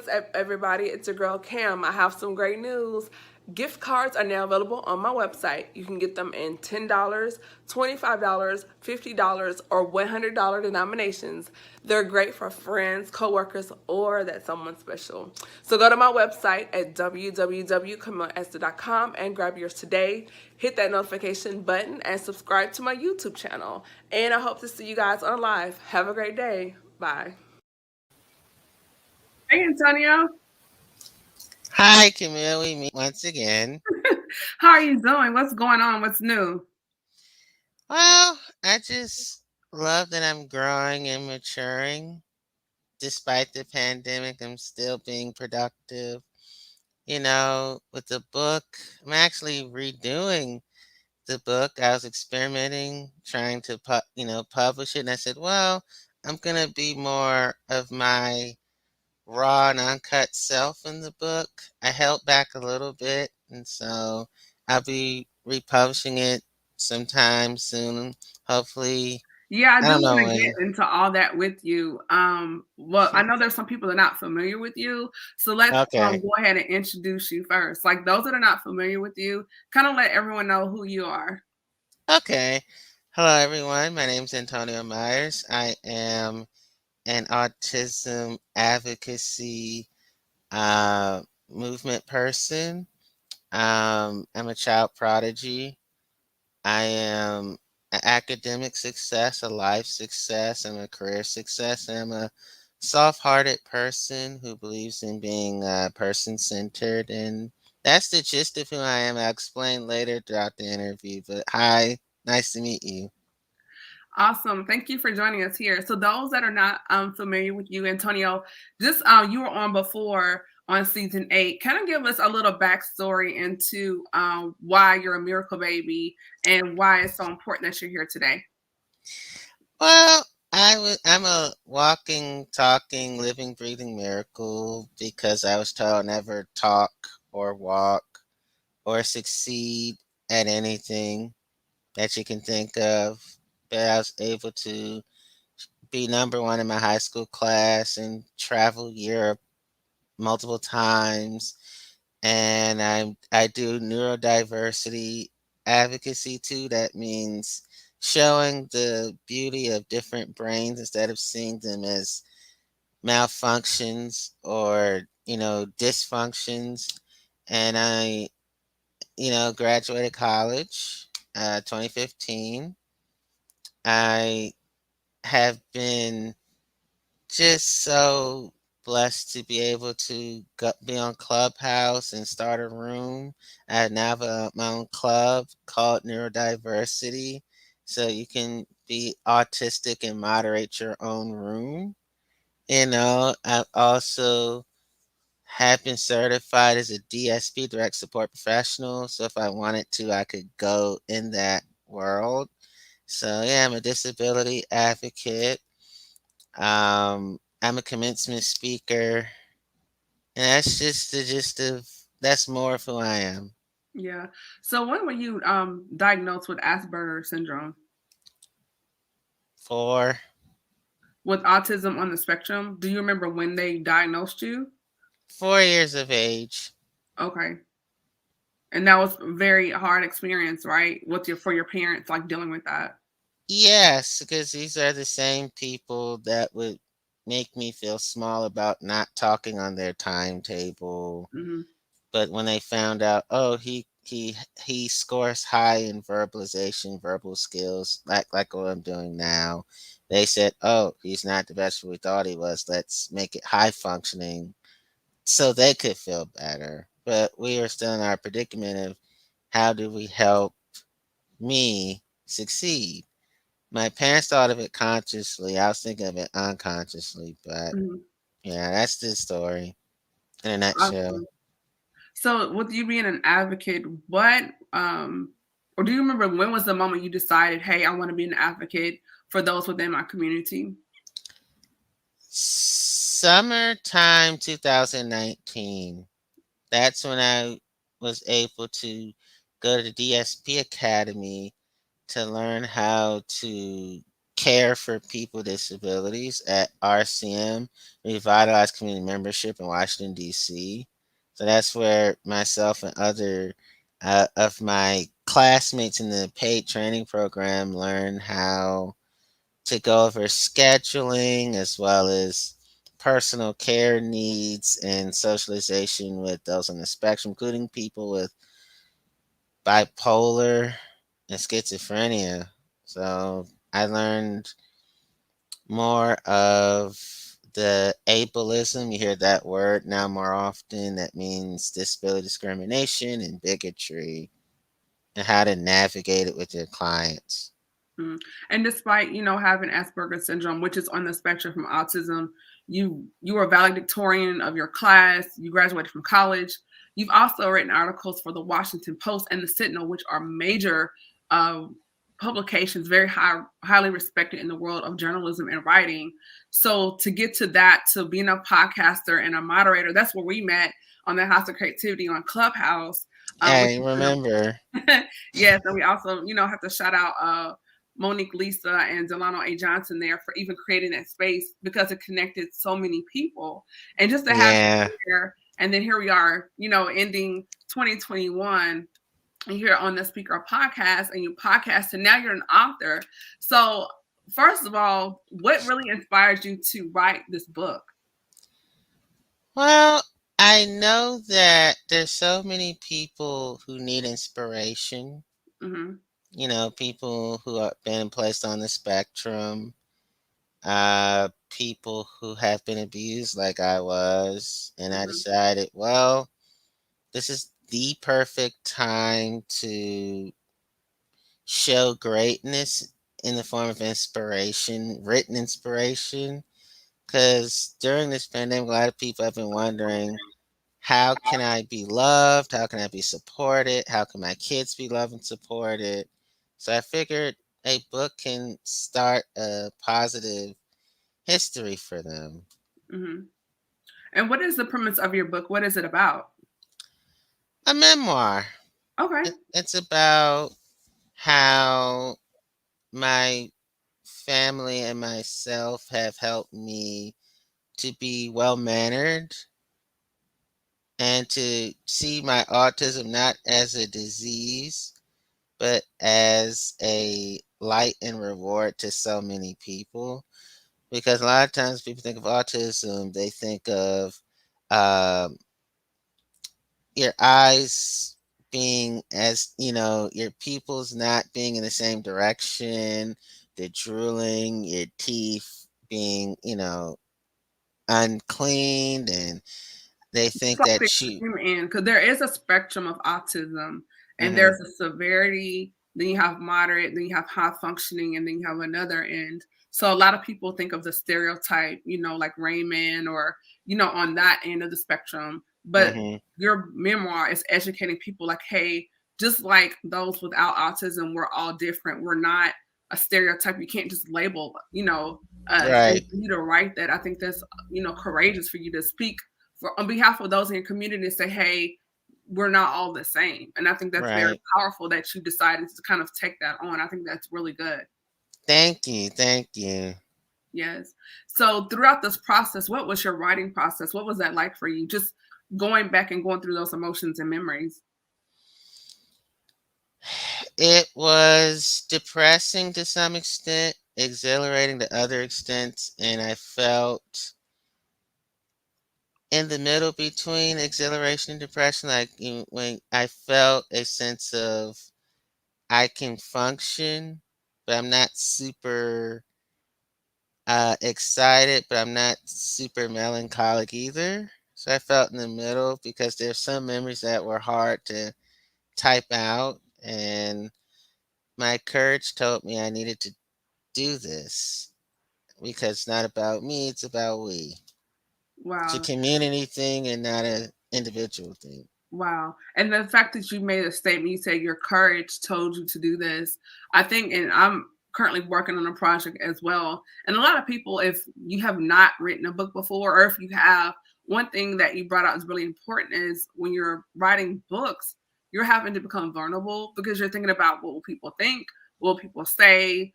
what's up, everybody? It's your girl Cam. I have some great news. Gift cards are now available on my website. You can get them in $10, $25, $50, or $100 denominations. They're great for friends, coworkers, or that someone special. So go to my website at www.camilaesther.com and grab yours today. Hit that notification button and subscribe to my YouTube channel. And I hope to see you guys on live. Have a great day. Bye. Hey, Antonio. Hi, Camille. We meet once again. How are you doing? What's going on? What's new? Well, I just love that I'm growing and maturing. Despite the pandemic, I'm still being productive. With the book, I'm actually redoing the book. I was experimenting, trying to, publish it. And I said, well, I'm going to be more of my raw and uncut self in the book. I held back a little bit, and so I'll be republishing it sometime soon. Hopefully, Yeah, I I do don't want know to when. get into all that with you. Well, I know there's some people that are not familiar with you, so let's Okay. go ahead and introduce you first. Like those that are not familiar with you, kind of let everyone know who you are. Okay. Hello, everyone. My name is Antonio Myers. I am an autism advocacy movement person. I'm a child prodigy. I am an academic success, a life success, and a career success. I'm a soft-hearted person who believes in being person-centered, and that's the gist of who I am. I'll explain later throughout the interview. But hi, nice to meet you. Awesome. Thank you for joining us here. So those that are not familiar with you, Antonio, just you were on before on season 8. Kind of give us a little backstory into why you're a miracle baby and why it's so important that you're here today. Well, I'm a walking, talking, living, breathing miracle because I was told never talk or walk or succeed at anything that you can think of. But I was able to be number one in my high school class and travel Europe multiple times. And I do neurodiversity advocacy too. That means showing the beauty of different brains instead of seeing them as malfunctions or dysfunctions. And I graduated college 2015. I have been just so blessed to be able to be on Clubhouse and start a room. I now have my own club called Neurodiversity, so you can be autistic and moderate your own room. I also have been certified as a DSP, direct support professional. So if I wanted to, I could go in that world. So yeah, I'm a disability advocate. I'm a commencement speaker, and that's just the gist of. That's more of who I am. Yeah. So when were you diagnosed with Asperger syndrome? For With autism on the spectrum? Do you remember when they diagnosed you? 4 years of age. Okay. And that was a very hard experience, right? With your for your parents, like dealing with that. Yes, because these are the same people that would make me feel small about not talking on their timetable. Hmm. But when they found out, oh, he scores high in verbalization, verbal skills, like what I'm doing now, they said, oh, he's not the best we thought he was. Let's make it high functioning so they could feel better. But we are still in our predicament of how do we help me succeed? My parents thought of it consciously. I was thinking of it unconsciously, but Hmm. yeah, that's the story in a nutshell. Awesome. So, with you being an advocate, what or do you remember when was the moment you decided, hey, I want to be an advocate for those within my community? Summertime 2019. That's when I was able to go to the DSP Academy to learn how to care for people with disabilities at RCM, Revitalized Community Membership in Washington, D.C. So that's where myself and other of my classmates in the paid training program learn how to go over scheduling as well as personal care needs and socialization with those on the spectrum, including people with bipolar and schizophrenia. So I learned more of the ableism. You hear that word now more often. That means disability discrimination and bigotry, and how to navigate it with your clients. Mm. And despite, having Asperger syndrome, which is on the spectrum from autism, you were a valedictorian of your class, you graduated from college. You've also written articles for the Washington Post and the Sentinel, which are major uh, publications, very highly respected in the world of journalism and writing. So to get to that, to being a podcaster and a moderator, that's where we met on the House of Creativity on Clubhouse, which Hey, has been a remember? yes, and we also, have to shout out Monique Lisa and Delano A. Johnson there for even creating that space because it connected so many people. And just to have Yeah. you there, and then here we are, ending 2021, and you're on the Speaker podcast and you podcast, and now you're an author. So, first of all, what really inspired you to write this book? Well, I know that there's so many people who need inspiration. Hmm. People who have been placed on the spectrum, people who have been abused like I was. And I Hmm. decided, well, this is the perfect time to show greatness in the form of inspiration, written inspiration. Because during this pandemic, a lot of people have been wondering, how can I be loved? How can I be supported? How can my kids be loved and supported? So I figured a book can start a positive history for them. Hmm. And what is the premise of your book? What is it about? A memoir. Okay. It's about how my family and myself have helped me to be well mannered and to see my autism not as a disease, but as a light and reward to so many people. Because a lot of times people think of autism, they think of um, your eyes being as, your pupils not being in the same direction, the drooling, your teeth being, uncleaned, and they It's think like the that you. extreme end, because there is a spectrum of autism, and Hmm. there's a severity, then you have moderate, then you have high functioning, and then you have another end. So a lot of people think of the stereotype, like Raymond or, on that end of the spectrum. But Hmm. your memoir is educating people like, hey, just like those without autism, we're all different. We're not a stereotype. You can't just label, us. And Right, for you to write that, I think that's, courageous for you to speak for on behalf of those in your community to say, hey, we're not all the same. And I think that's very right. powerful that you decided to kind of take that on. I think that's really good. Thank you, thank you. Yes. So throughout this process, what was your writing process? What was that like for you? Just going back and going through those emotions and memories. It was depressing to some extent, exhilarating to other extents, and I felt in the middle between exhilaration and depression. Like, when I felt a sense of I can function, but I'm not super excited, but I'm not super melancholic either. So I felt in the middle because there's some memories that were hard to type out, and my courage told me I needed to do this because it's not about me, it's about we. It's a Wow. community thing and not an individual thing. Wow. And the fact that you made a statement, you said your courage told you to do this. I think, and I'm currently working on a project as well. And a lot of people, if you have not written a book before, or if you have, one thing that you brought out is really important is when you're writing books, you're having to become vulnerable because you're thinking about what will people think, what will people say,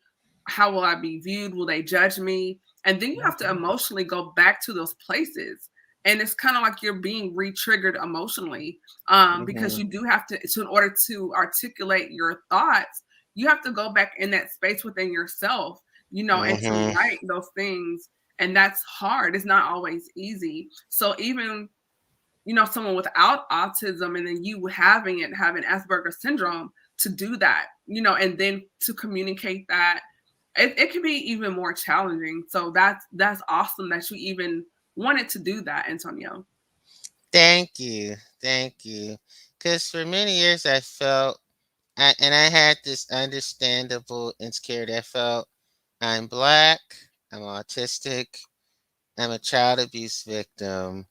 how will I be viewed? Will they judge me? And then you have to Mhm. emotionally go back to those places. And it's kind of like you're being re-triggered emotionally, because Mhm. you do have to, in order to articulate your thoughts, you have to go back in that space within yourself, and to Mhm. write those things. And that's hard. It's not always easy. So even someone without autism and then you having Asperger syndrome, to do that, and then to communicate that, it can be even more challenging. So that's awesome that you even wanted to do that, Antonio. Thank you. Thank you. Because for many years I felt, and I had this understandable insecurity. I felt I'm black, I'm autistic, I'm a child abuse victim.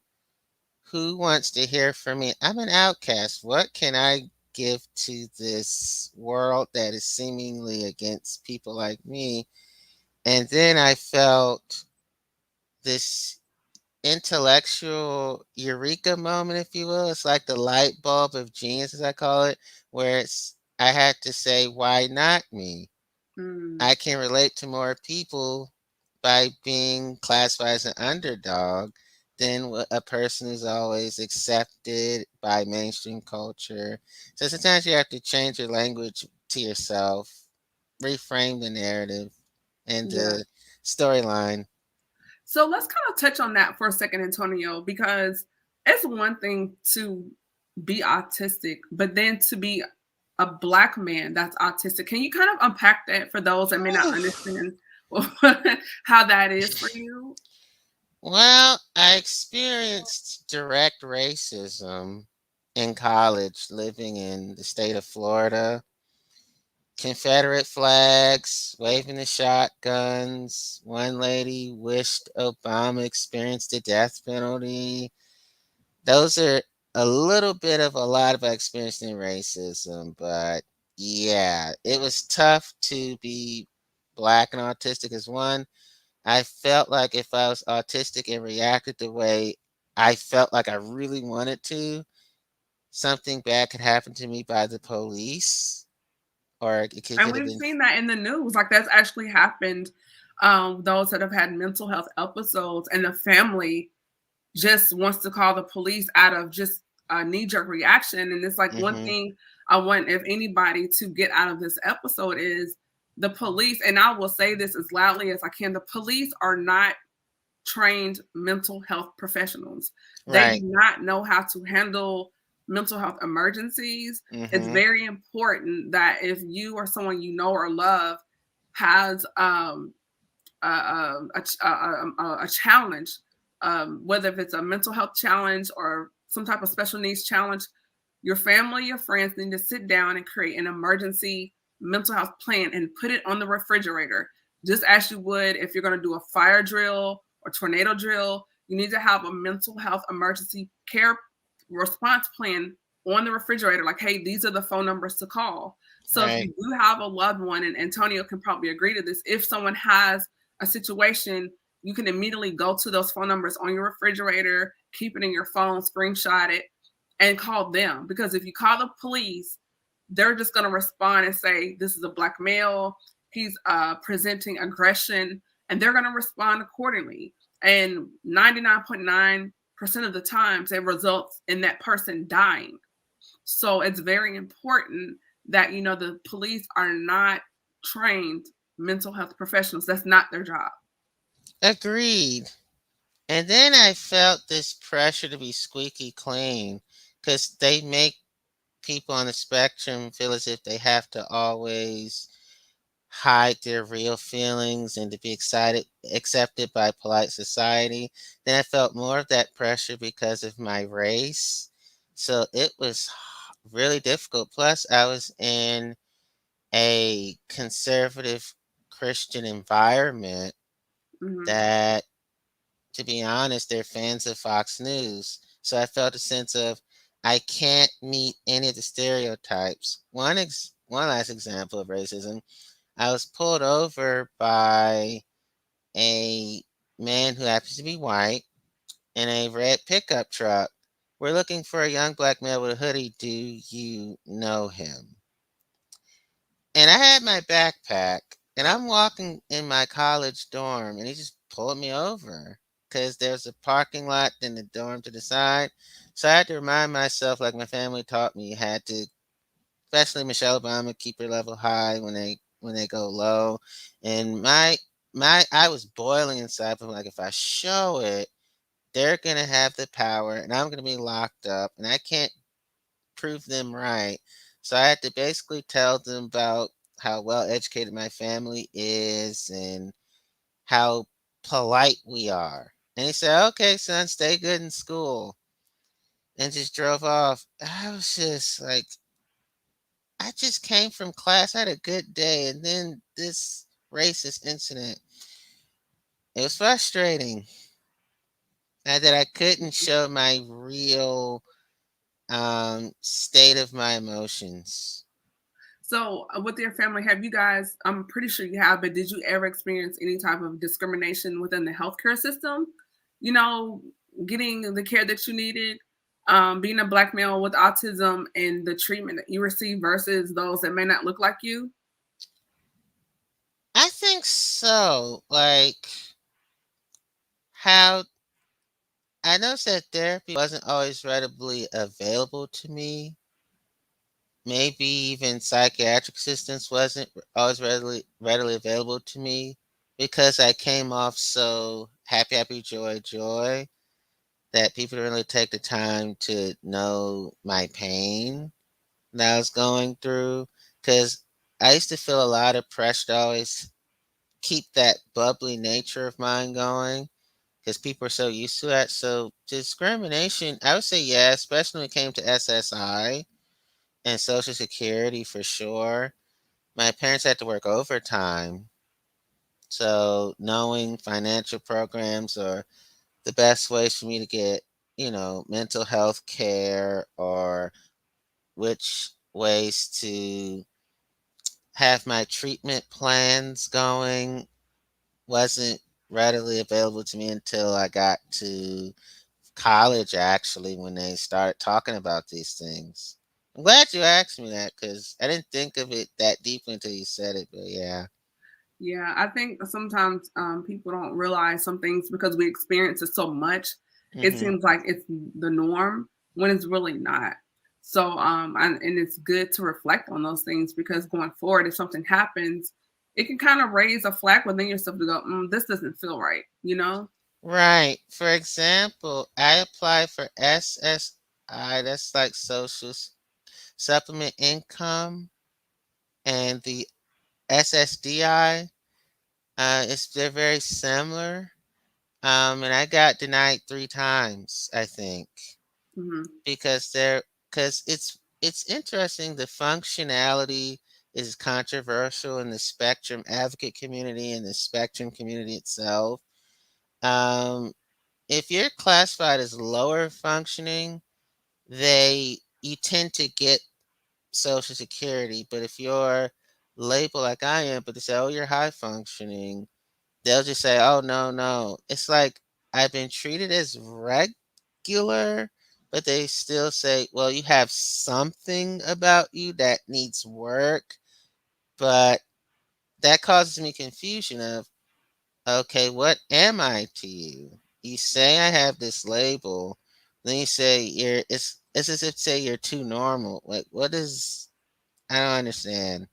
Who wants to hear from me? I'm an outcast. What can I give to this world that is seemingly against people like me? And then I felt this intellectual eureka moment, if you will. It's like the light bulb of genius, as I call it, where I had to say, why not me? Mm, I can relate to more people by being classified as an underdog than a person who's always accepted by mainstream culture. So sometimes you have to change your language to yourself, reframe the narrative and yeah. the storyline. So let's kind of touch on that for a second, Antonio, because it's one thing to be autistic, but then to be a black man that's autistic. Can you kind of unpack that for those that may not understand how that is for you? Well, I experienced direct racism in college living in the state of Florida. Confederate flags, waving the shotguns. One lady wished Obama experienced the death penalty. Those are a little bit of a lot of experiencing racism, but yeah, it was tough to be black and autistic as one. I felt like if I was autistic and reacted the way I felt like I really wanted to, something bad could happen to me by the police, or And could have we've been. seen that in the news. Like that's actually happened. Those that have had mental health episodes and the family just wants to call the police out of just a knee-jerk reaction. And it's like one Hmm. thing I want if anybody to get out of this episode is the police, and I will say this as loudly as I can, the police are not trained mental health professionals. They do Right. not know how to handle mental health emergencies. It's Hmm. very important that if you or someone you know or love has a challenge, whether if it's a mental health challenge or some type of special needs challenge, your family, your friends need to sit down and create an emergency mental health plan and put it on the refrigerator. Just as you would if you're going to do a fire drill or tornado drill, you need to have a mental health emergency care response plan on the refrigerator. Like, hey, these are the phone numbers to call. So if Right. you do have a loved one, and Antonio can probably agree to this, if someone has a situation, you can immediately go to those phone numbers on your refrigerator, keep it in your phone, screenshot it, and call them. Because if you call the police, they're just going to respond and say, this is a black male, he's presenting aggression, and they're going to respond accordingly. And 99.9% of the times, it results in that person dying. So it's very important that, the police are not trained mental health professionals. That's not their job. Agreed. And then I felt this pressure to be squeaky clean because they make people on the spectrum feel as if they have to always hide their real feelings and to be excited accepted by polite society. Then I felt more of that pressure because of my race. So it was really difficult. Plus I was in a conservative Christian environment Hmm. that, to be honest, they're fans of Fox News. So I felt a sense of I can't meet any of the stereotypes. One last example of racism. I was pulled over by a man who happens to be white in a red pickup truck. We're looking for a young black male with a hoodie. Do you know him? And I had my backpack. And I'm walking in my college dorm, and he just pulled me over because there's a parking lot, then the dorm to the side. So I had to remind myself, like my family taught me, you had to, especially Michelle Obama, keep your level high when they go low. And my I was boiling inside, but like if I show it, they're gonna have the power, and I'm gonna be locked up, and I can't prove them right. So I had to basically tell them about how well educated my family is and how polite we are. And he said, "Okay, son, stay good in school," and just drove off. I was just like, I just came from class, I had a good day, and then this racist incident. It was frustrating that I couldn't show my real state of my emotions. So, with your family, have you guys? I'm pretty sure you have, but did you ever experience any type of discrimination within the healthcare system? You know, getting the care that you needed, being a black male with autism, and the treatment that you receive versus those that may not look like you. I think so. Like how I noticed that therapy wasn't always readily available to me. Maybe even psychiatric assistance wasn't always readily available to me because I came off so happy, happy, joy, joy that people didn't really take the time to know my pain that I was going through. Because I used to feel a lot of pressure to always keep that bubbly nature of mine going because people are so used to that. So discrimination, I would say yeah, especially when it came to SSI and Social Security for sure. My parents had to work overtime, so knowing financial programs or the best ways for me to get, mental health care or which ways to have my treatment plans going wasn't readily available to me until I got to college, actually, when they started talking about these things. I'm glad you asked me that because I didn't think of it that deeply until you said it, but yeah. Yeah, I think sometimes people don't realize some things because we experience it so much. It Hmm. seems like it's the norm when it's really not. So, and it's good to reflect on those things because going forward, if something happens, it can kind of raise a flag within yourself to go, this doesn't feel right, you know? Right. For example, I applied for SSI, that's like supplement income, and the SSDI. They're very similar. And I got denied 3 times, I think, Hmm. because it's interesting. The functionality is controversial in the spectrum advocate community and the spectrum community itself. Um, if you're classified as lower functioning, they you tend to get Social Security, but if you're labeled like I am, but they say, "Oh, you're high functioning," they'll just say, "Oh, no, no." It's like I've been treated as regular, but they still say, "Well, you have something about you that needs work," but that causes me confusion of, okay, what am I to you? You say I have this label, then you say it's as if say you're too normal. Like what is I don't understand.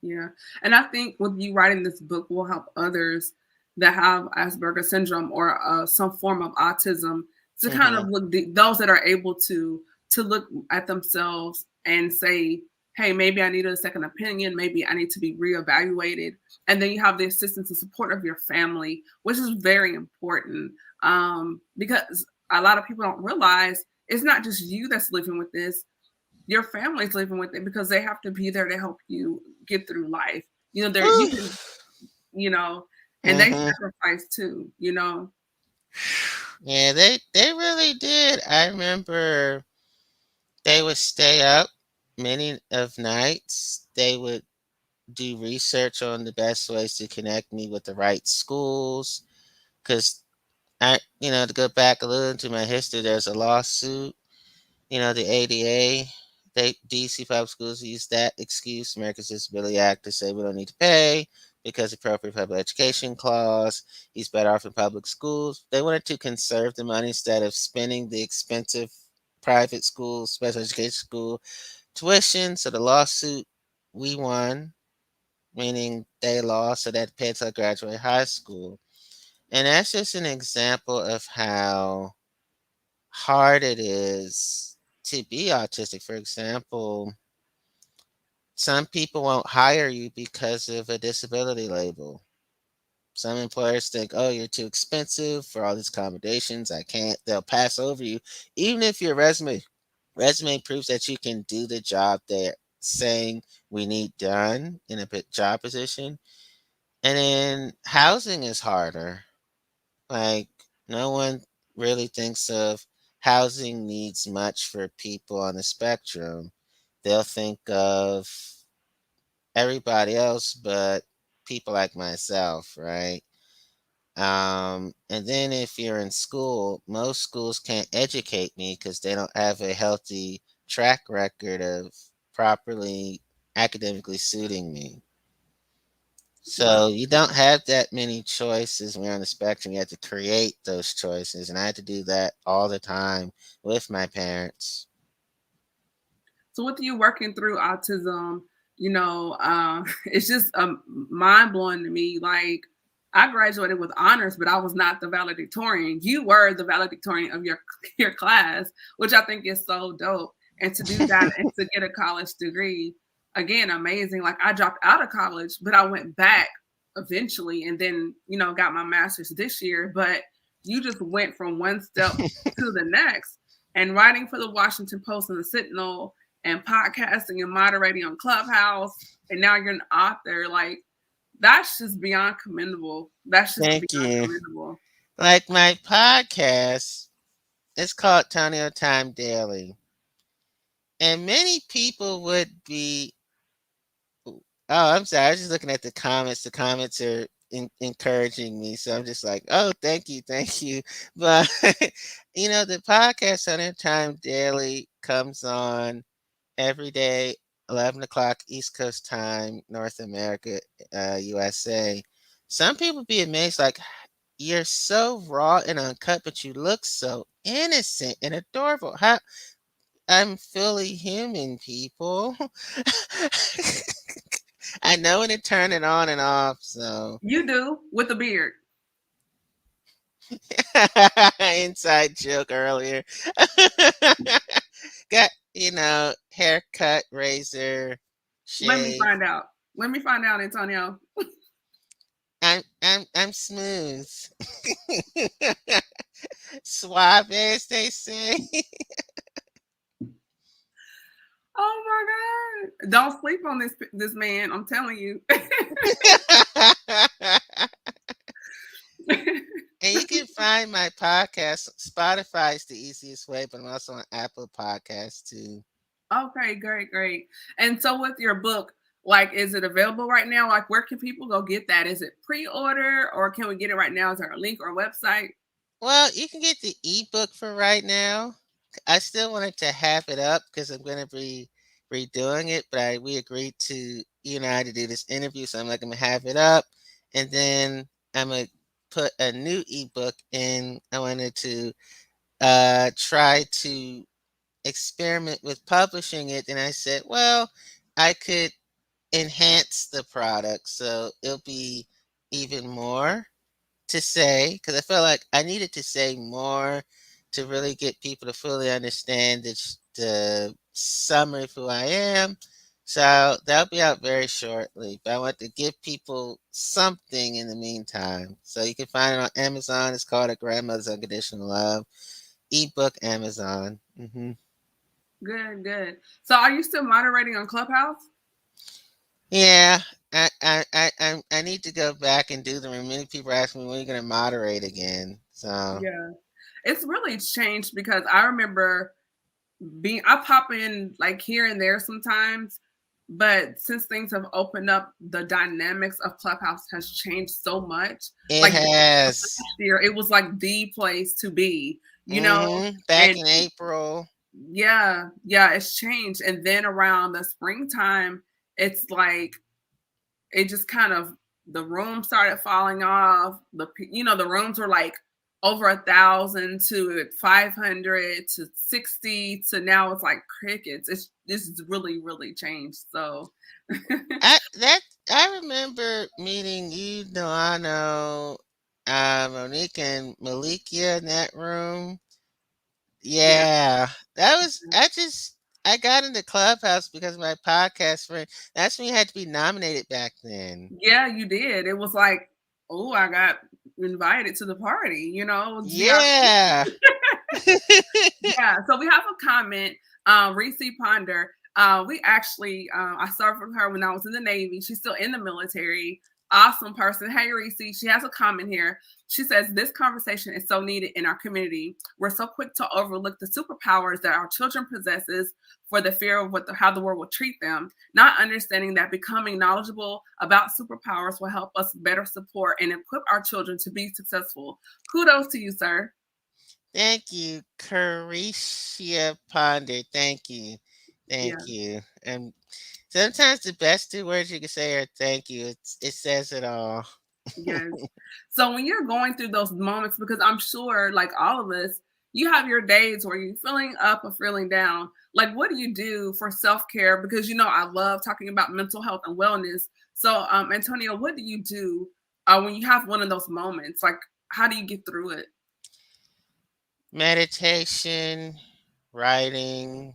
Yeah. And I think with you writing this book will help others that have Asperger syndrome or some form of autism to kind Mhm. of look those that are able to look at themselves and say, hey, maybe I need a second opinion, maybe I need to be reevaluated. And then you have the assistance and support of your family, which is very important. Because a lot of people don't realize it's not just you that's living with this, your family's living with it because they have to be there to help you get through life. You know, there you can, Oof. you know, and they Mhm. sacrifice too, you know. Yeah, they really did. I remember they would stay up many of nights. They would do research on the best ways to connect me with the right schools. Because to go back a little into my history, there's a lawsuit. The ADA, DC public schools use that excuse, Americans Disability Act, to say we don't need to pay because of appropriate public education clause. He's better off in public schools. They wanted to conserve the money instead of spending the expensive private school, special education school tuition. So the lawsuit, we won, meaning they lost, so that paid till I graduate high school. And that's just an example of how hard it is to be autistic. For example, some people won't hire you because of a disability label. Some employers think, oh, you're too expensive for all these accommodations. I can't. They'll pass over you, even if your resume proves that you can do the job they're saying we need done in a job position. And then housing is harder. Like, no one really thinks of housing needs much for people on the spectrum. They'll think of everybody else but people like myself, right? And then if you're in school, most schools can't educate me because they don't have a healthy track record of properly academically suiting me. Wow. So you don't have that many choices when you're on the spectrum. You have to create those choices, and I had to do that all the time with my parents. So with you working through autism, it's just mind blowing to me. Like I graduated with honors, but I was not the valedictorian. You were the valedictorian of your your class, which I think is so dope. And to do that and to get a college degree, again, amazing. Like I dropped out of college, but I went back eventually, and then got my master's this year. But you just went from one step to the next, and writing for the Washington Post and the Sentinel and podcasting and moderating on Clubhouse, and now you're an author. Like that's just beyond commendable. That's just Thank beyond you. commendable. Like my podcast, it's called Tonio Time Daily. And many people would be, oh, I'm sorry. I was just looking at the comments. The comments are encouraging me. So I'm just like, oh, thank you. Thank you. But, the podcast on Time Daily comes on every day, 11 o'clock East Coast time, North America, USA. Some people be amazed, like, you're so raw and uncut, but you look so innocent and adorable. How I'm fully human, people. I know when to turn it on and off, so You do with a beard. inside joke earlier. Got, haircut, razor, Let me shave. find out. Let me find out, Antonio. I'm smooth. Suave, as they say. Oh my God! Don't sleep on this man. I'm telling you. And you can find my podcast. Spotify is the easiest way, but I'm also on Apple Podcasts too. Okay, great, great. And so with your book, like, is it available right now? Like, where can people go get that? Is it pre-order or can we get it right now? Is there a link or a website? Well, you can get the ebook for right now. I still wanted to have it up because I'm going to be redoing it, but we agreed to you and I to do this interview, so I'm like, I'm gonna have it up, and then I'm gonna put a new ebook in. I wanted to try to experiment with publishing it, and I said, well, I could enhance the product so it'll be even more to say, because I felt like I needed to say more to really get people to fully understand the summary of who I am. So that'll be out very shortly. But I want to give people something in the meantime. So you can find it on Amazon. It's called A Grandmother's Unconditional Love. Ebook Amazon. Good, good. So are you still moderating on Clubhouse? Yeah, I need to go back and do them. And many people ask me when you're going to moderate again. So Yeah. It's really changed because I remember I pop in like here and there sometimes, but since things have opened up, the dynamics of Clubhouse has changed so much. it Like has. last year, it was like the place to be, Back and in April. yeah, yeah, it's changed. And then around the springtime, it's like it just kind of the room started falling off. The rooms were like over 1,000 to 500 to 60 to now it's like crickets. This is really really changed. So I that I remember meeting you, Delano, Monique, and Malikia in that room. yeah, Yeah, that was. I got into Clubhouse because of my podcast friend. That's when you had to be nominated back then. yeah, you did. It was like, oh, I got invited to the party. GRP. Yeah. Yeah, so we have a comment, Reese Ponder. We actually, I served with her when I was in the Navy. She's still in the military. Awesome person. Hey, Reese. She has a comment here. She says, this conversation is so needed in our community. We're so quick to overlook the superpowers that our children possesses for the fear of how the world will treat them, not understanding that becoming knowledgeable about superpowers will help us better support and equip our children to be successful. Kudos to you, sir. Thank you, Caricia Ponder. Thank you. Yeah. Thank you. And sometimes the best two words you can say are thank you. It says it all. Yes. So when you're going through those moments, because I'm sure, like all of us, you have your days where you're feeling up or feeling down. Like, what do you do for self care? Because I love talking about mental health and wellness. So, Antonio, what do you do when you have one of those moments? Like, how do you get through it? Meditation, writing.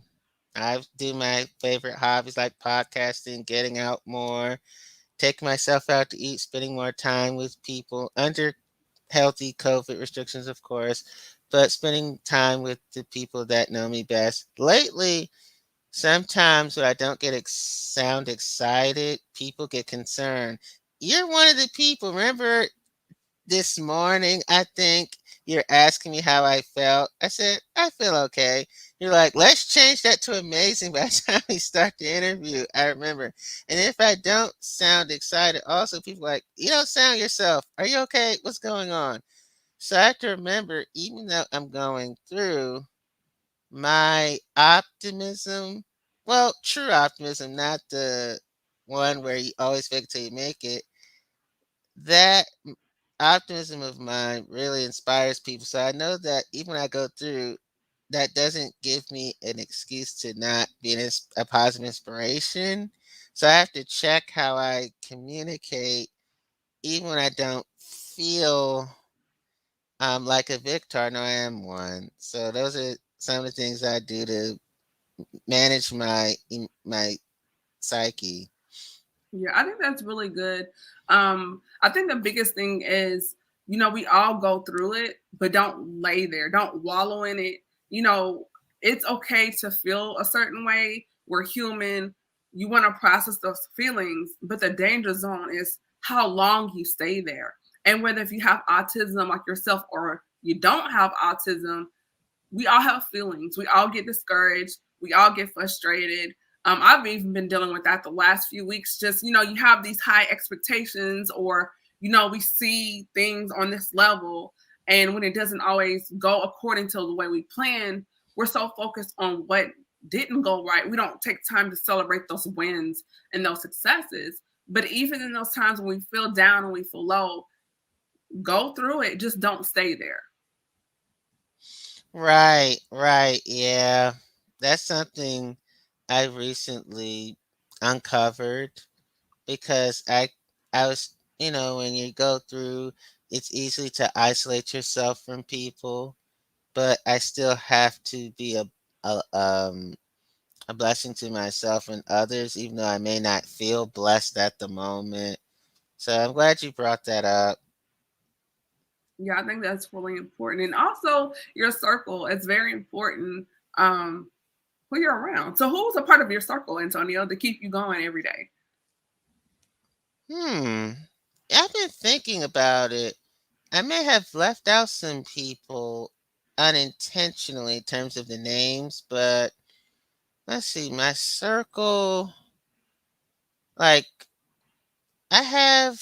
I do my favorite hobbies like podcasting, getting out more, taking myself out to eat, spending more time with people under healthy COVID restrictions, of course, but spending time with the people that know me best. Lately, sometimes when I don't sound excited, people get concerned. You're one of the people. Remember this morning, I think you're asking me how I felt. I said, I feel okay. You're like, let's change that to amazing by the time we start the interview. I remember. And if I don't sound excited, also people are like, you don't sound yourself. Are you okay? What's going on? So I have to remember, even though I'm going through my optimism, well, true optimism, not the one where you always fake it till you make it, that optimism of mine really inspires people. So I know that even when I go through, that doesn't give me an excuse to not be a positive inspiration. So I have to check how I communicate, even when I don't feel like a victor. I know I am one. So those are some of the things I do to manage my psyche. Yeah, I think that's really good. I think the biggest thing is, we all go through it, but don't lay there. Don't wallow in it. You know, it's okay to feel a certain way. We're human. You want to process those feelings, but the danger zone is how long you stay there. And whether if you have autism like yourself or you don't have autism, we all have feelings. We all get discouraged. We all get frustrated. I've even been dealing with that the last few weeks. Just, you have these high expectations, or, we see things on this level. And when it doesn't always go according to the way we plan, we're so focused on what didn't go right. We don't take time to celebrate those wins and those successes. But even in those times when we feel down and we feel low, go through it. Just don't stay there. Right, right, yeah. That's something I recently uncovered because I was, when you go through, it's easy to isolate yourself from people, but I still have to be a blessing to myself and others, even though I may not feel blessed at the moment. So I'm glad you brought that up. Yeah, I think that's really important. And also your circle is very important, who you're around. So who's a part of your circle, Antonio, to keep you going every day? Hmm. I've been thinking about it. I may have left out some people unintentionally in terms of the names, but let's see, my circle, like, I have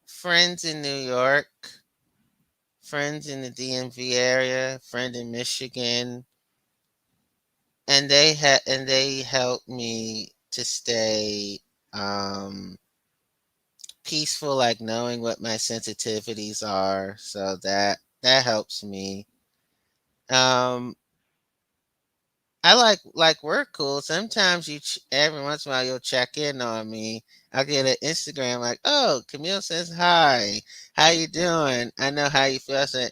friends in New York, friends in the DMV area, friend in Michigan, and they help me to stay um peaceful, like knowing what my sensitivities are. So that helps me. Um, I like we're cool. Sometimes every once in a while you'll check in on me. I'll get an Instagram like, oh, Camille says hi. How you doing? I know how you feel. I said,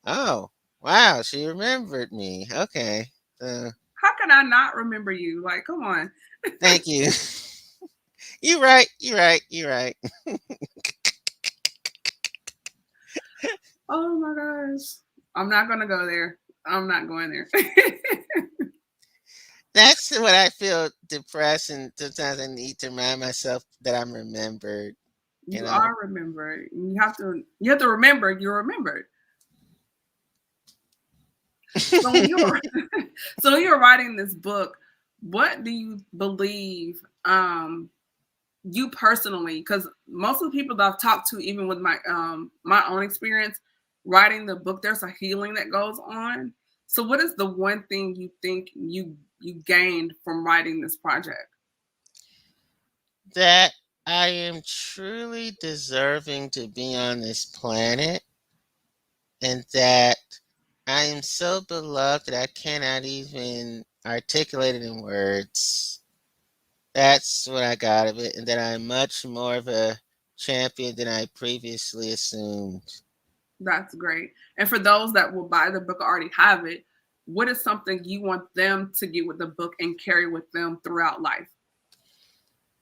oh, wow, she remembered me. Okay, so How can I not remember you? Like, come on. thank you. You right. You right. You right. Oh my gosh. I'm not gonna go there. I'm not going there. That's what I feel depressed, and sometimes I need to remind myself that I'm remembered. You You know. are remembered. You have to remember you're remembered. So when you were so when you were writing this book, what do you believe you personally, because most of the people that I've talked to, even with my own experience writing the book, there's a healing that goes on. So what is the one thing you think you gained from writing this project? That I am truly deserving to be on this planet, and that I am so beloved that I cannot even articulate it in words. That's what I got of it, and that I'm much more of a champion than I previously assumed. That's great. And for those that will buy the book or already have it, what is something you want them to get with the book and carry with them throughout life?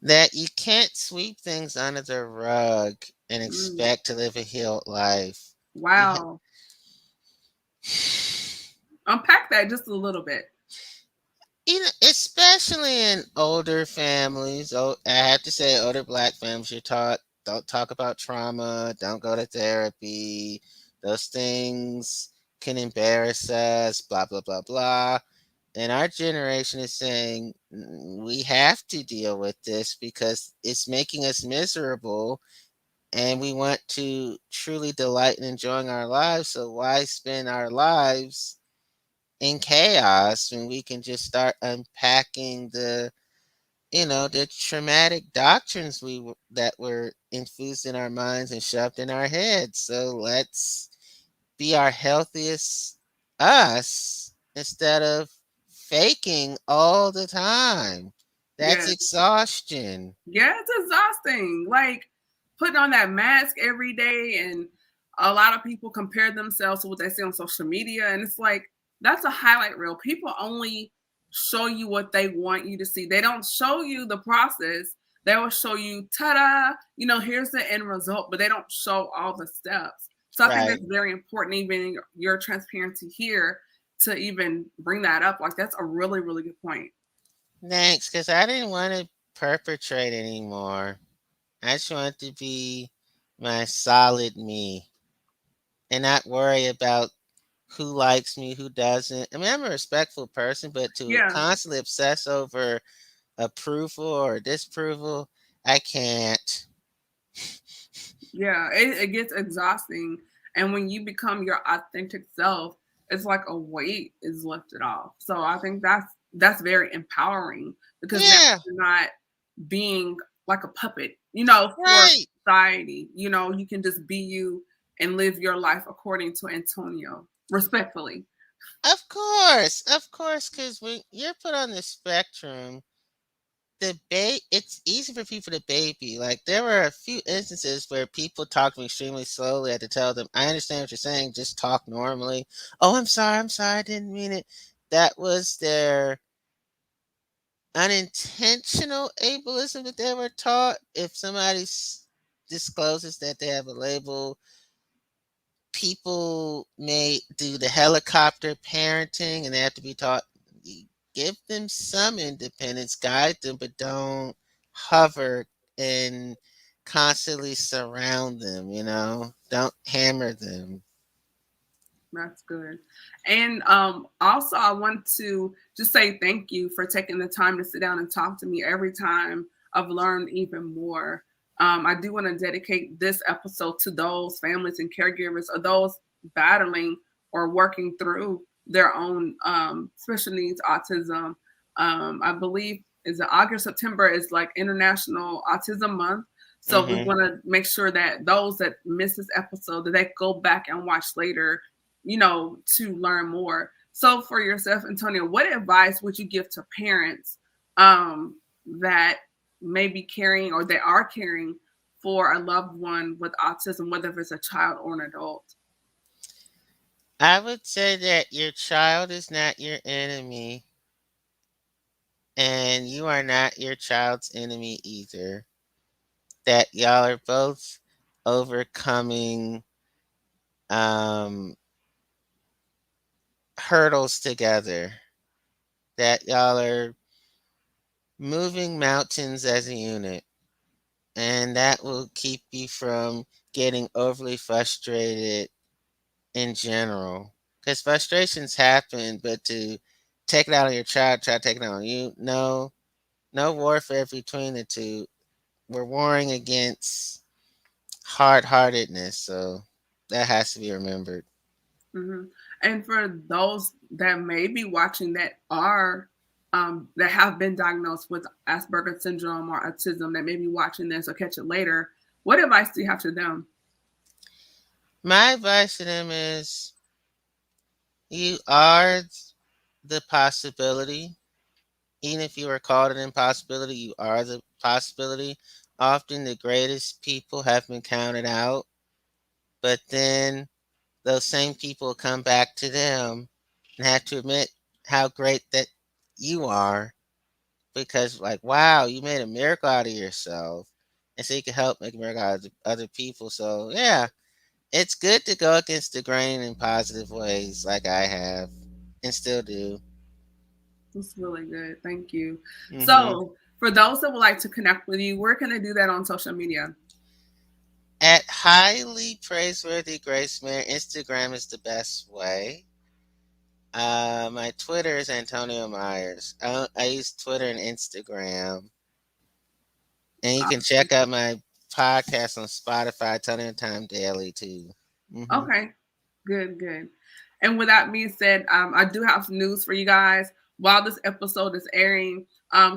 That you can't sweep things under the rug and Mm, expect to live a healed life. You wow. Unpack that just a little bit. You know, especially in older families, I have to say, older black families, you're taught don't talk about trauma, don't go to therapy. Those things can embarrass us, blah, blah, blah, blah. And our generation is saying we have to deal with this because it's making us miserable and we want to truly delight in enjoying our lives. So, why spend our lives in chaos when we can just start unpacking the traumatic doctrines that were infused in our minds and shoved in our heads. So let's be our healthiest us instead of faking all the time. That's Yes. exhaustion. Yeah, it's exhausting. Like putting on that mask every day, and a lot of people compare themselves to what they see on social media, and it's like that's a highlight reel. People only show you what they want you to see. They don't show you the process. They will show you, ta-da, here's the end result, but they don't show all the steps. So I think Right. that's very important, even in your transparency here, to even bring that up. Like that's a really, really good point. Thanks, because I didn't want to perpetrate anymore. I just wanted to be my solid me and not worry about who likes me, who doesn't. I mean, I'm a respectful person, but to Yeah. constantly obsess over approval or disapproval, I can't. Yeah, it gets exhausting. And when you become your authentic self, it's like a weight is lifted off. So I think that's very empowering because now Yeah, you're not being like a puppet, for right. society. You can just be you and live your life according to Antonio, respectfully. Of course, because when you're put on the spectrum, it's easy for people to baby. Like there were a few instances where people talked to me extremely slowly. I had to tell them, I understand what you're saying, just talk normally. Oh, I'm sorry, I didn't mean it. That was their unintentional ableism that they were taught. If somebody discloses that they have a label, people may do the helicopter parenting and they have to be taught, give them some independence, guide them, but don't hover and constantly surround them, don't hammer them. That's good. And also, I want to just say thank you for taking the time to sit down and talk to me. Every time I've learned even more. I do want to dedicate this episode to those families and caregivers or those battling or working through their own special needs autism. I believe is it August, September is like International Autism Month. So we Mhm. want to make sure that those that miss this episode that they go back and watch later, to learn more. So for yourself, Antonio, what advice would you give to parents that may be caring or they are caring for a loved one with autism, whether it's a child or an adult? I would say that your child is not your enemy, and you are not your child's enemy either. That y'all are both overcoming um, hurdles together. That y'all are moving mountains as a unit, and that will keep you from getting overly frustrated in general. Because frustrations happen, but to take it out on your child, try to take it out on you, no, no warfare between the two. We're warring against hard heartedness, so that has to be remembered. Hmm. And for those that may be watching that have been diagnosed with Asperger syndrome or autism that may be watching this or catch it later, what advice do you have to them? My advice to them is you are the possibility. Even if you are called an impossibility, you are the possibility. Often the greatest people have been counted out, but then those same people come back to them and have to admit how great that you are because, like, wow, you made a miracle out of yourself. And so you can help make a miracle out of other people. So, yeah, it's good to go against the grain in positive ways, like I have and still do. That's really good. Thank you. Hmm. So, for those that would like to connect with you, where can they do that on social media? At highly praiseworthy Grace Mayer, Instagram is the best way. My Twitter is Antonio Myers. I use Twitter and Instagram. And you can check out my podcast on Spotify, Antonio Time Daily, too. Hmm. Okay, good, good. And with that being said, I do have some news for you guys. While this episode is airing,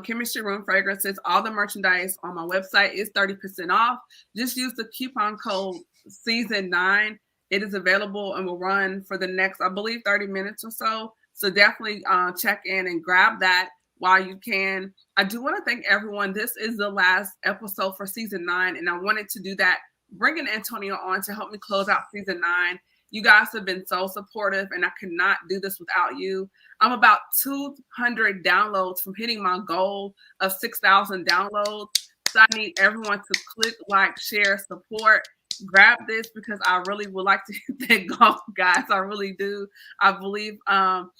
Chemistry Room Fragrances, all the merchandise on my website is 30% off. Just use the coupon code season 9. It is available and will run for the next, I believe, 30 minutes or so. So definitely check in and grab that while you can. I do want to thank everyone. This is the last episode for season 9, and I wanted to do that bringing Antonio on to help me close out season 9. You guys have been so supportive, and I could not do this without you. I'm about 200 downloads from hitting my goal of 6,000 downloads. So I need everyone to click, like, share, support. Grab this because I really would like to hit that goal, guys. I really do. I believe um,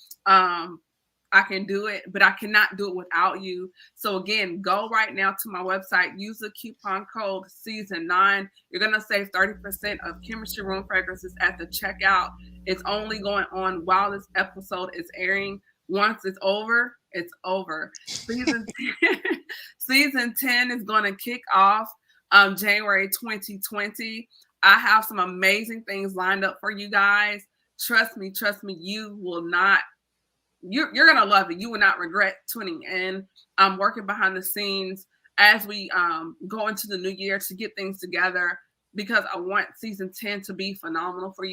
I can do it, but I cannot do it without you. So again, go right now to my website, use the coupon code season 9. You're gonna save 30% of Chemistry Room Fragrances at the checkout. It's only going on while this episode is airing. Once it's over, it's over. Season 10, season 10 is gonna kick off January 2020. I have some amazing things lined up for you guys. Trust me, you will not you're gonna love it. You will not regret tuning in. I'm working behind the scenes as we go into the new year to get things together because I want season 10 to be phenomenal for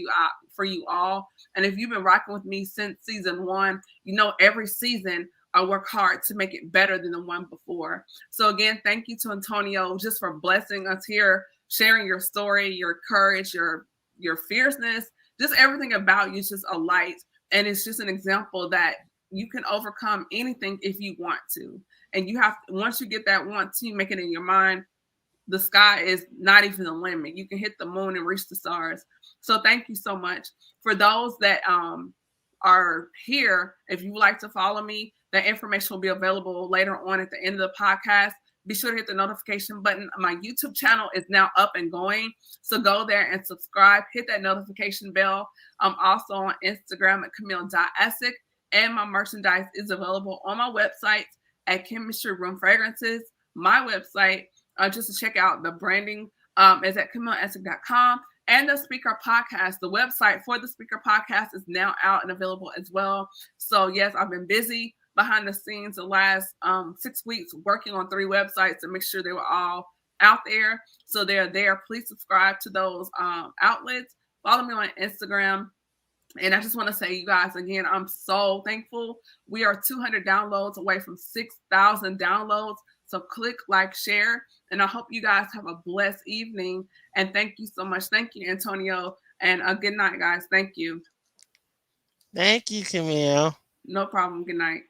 you all. And if you've been rocking with me since season 1, you know every season I work hard to make it better than the one before. So again, thank you to Antonio just for blessing us here, sharing your story, your courage, your fierceness, just everything about you is just a light, and it's just an example that you can overcome anything if you want to. And you have once you get that want to, make it in your mind, the sky is not even the limit. You can hit the moon and reach the stars. So thank you so much. For those that are here, if you would like to follow me, that information will be available later on at the end of the podcast. Be sure to hit the notification button. My YouTube channel is now up and going. So go there and subscribe. Hit that notification bell. I'm also on Instagram at Camille.Essick. And my merchandise is available on my website at Chemistry Room Fragrances. My website, just to check out the branding, is at CamilleEssick.com. And the Speaker Podcast, the website for the Speaker Podcast is now out and available as well. So, yes, I've been busy behind the scenes the last 6 weeks working on 3 websites to make sure they were all out there. So they're there. Please subscribe to those outlets. Follow me on Instagram. And I just want to say, you guys, again, I'm so thankful. We are 200 downloads away from 6,000 downloads. So click, like, share. And I hope you guys have a blessed evening. And thank you so much. Thank you, Antonio. And a good night, guys. Thank you. Thank you, Camille. No problem. Good night.